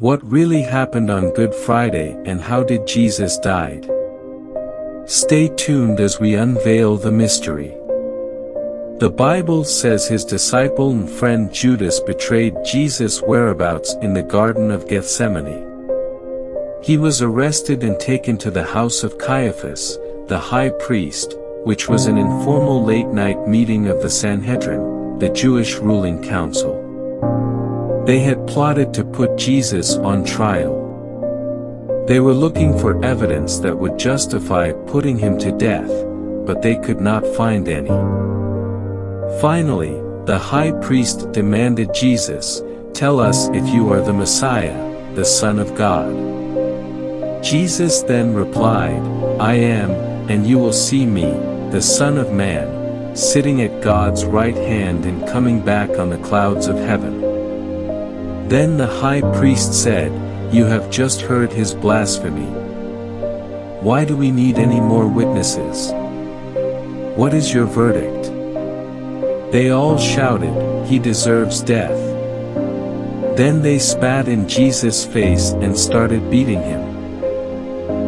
What really happened on Good Friday and how did Jesus died? Stay tuned as we unveil the mystery. The Bible says his disciple and friend Judas betrayed Jesus' whereabouts in the Garden of Gethsemane. He was arrested and taken to the house of Caiaphas, the high priest, which was an informal late-night meeting of the Sanhedrin, the Jewish ruling council. They had plotted to put Jesus on trial. They were looking for evidence that would justify putting him to death, but they could not find any. Finally, the high priest demanded Jesus, "Tell us if you are the Messiah, the Son of God." Jesus then replied, "I am, and you will see me, the Son of Man, sitting at God's right hand and coming back on the clouds of heaven." Then the high priest said, "You have just heard his blasphemy. Why do we need any more witnesses? What is your verdict?" They all shouted, "He deserves death." Then they spat in Jesus' face and started beating him.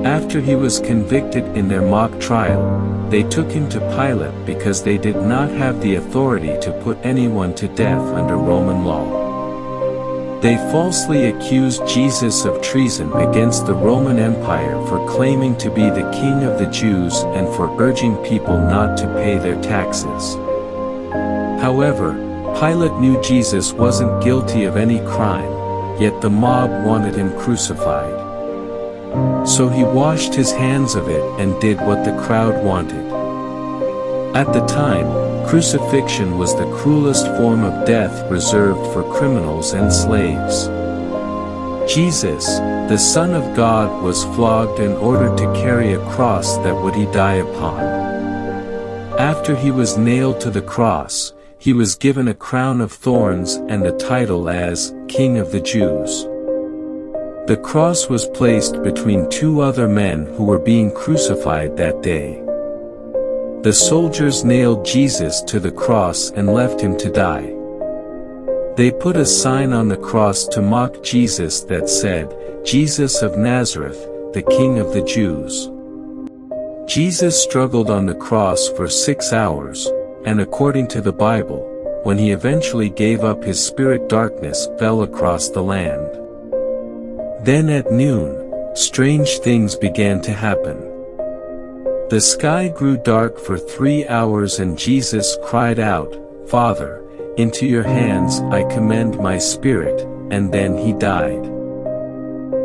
After he was convicted in their mock trial, they took him to Pilate because they did not have the authority to put anyone to death under Roman law. They falsely accused Jesus of treason against the Roman Empire for claiming to be the king of the Jews and for urging people not to pay their taxes. However, Pilate knew Jesus wasn't guilty of any crime, yet the mob wanted him crucified. So he washed his hands of it and did what the crowd wanted. At the time, crucifixion was the cruelest form of death reserved for criminals and slaves. Jesus, the Son of God, was flogged in order to carry a cross that would he die upon. After he was nailed to the cross, he was given a crown of thorns and a title as King of the Jews. The cross was placed between two other men who were being crucified that day. The soldiers nailed Jesus to the cross and left him to die. They put a sign on the cross to mock Jesus that said, "Jesus of Nazareth, the King of the Jews." Jesus struggled on the cross for 6 hours, and according to the Bible, when he eventually gave up his spirit, darkness fell across the land. Then at noon, strange things began to happen. The sky grew dark for 3 hours and Jesus cried out, "Father, into your hands I commend my spirit," and then he died.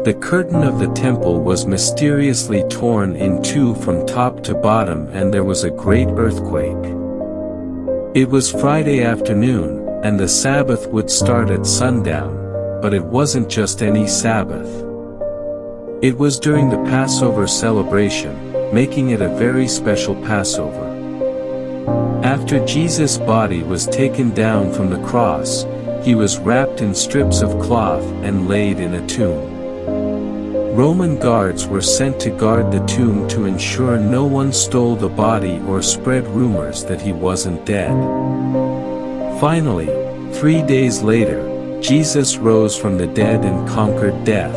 The curtain of the temple was mysteriously torn in two from top to bottom and there was a great earthquake. It was Friday afternoon, and the Sabbath would start at sundown, but it wasn't just any Sabbath. It was during the Passover celebration, making it a very special Passover. After Jesus' body was taken down from the cross, he was wrapped in strips of cloth and laid in a tomb. Roman guards were sent to guard the tomb to ensure no one stole the body or spread rumors that he wasn't dead. Finally, 3 days later, Jesus rose from the dead and conquered death.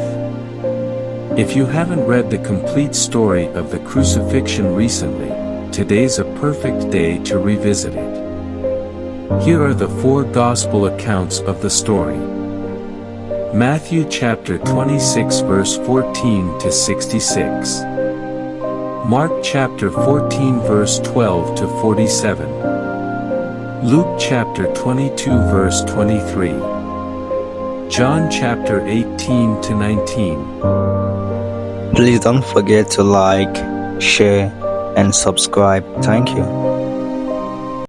If you haven't read the complete story of the crucifixion recently, today's a perfect day to revisit it. Here are the 4 gospel accounts of the story. Matthew chapter 26 verse 14 to 66. Mark chapter 14 verse 12 to 47. Luke chapter 22 verse 23. John chapter 18 to 19. Please don't forget to like, share, and subscribe. Thank you.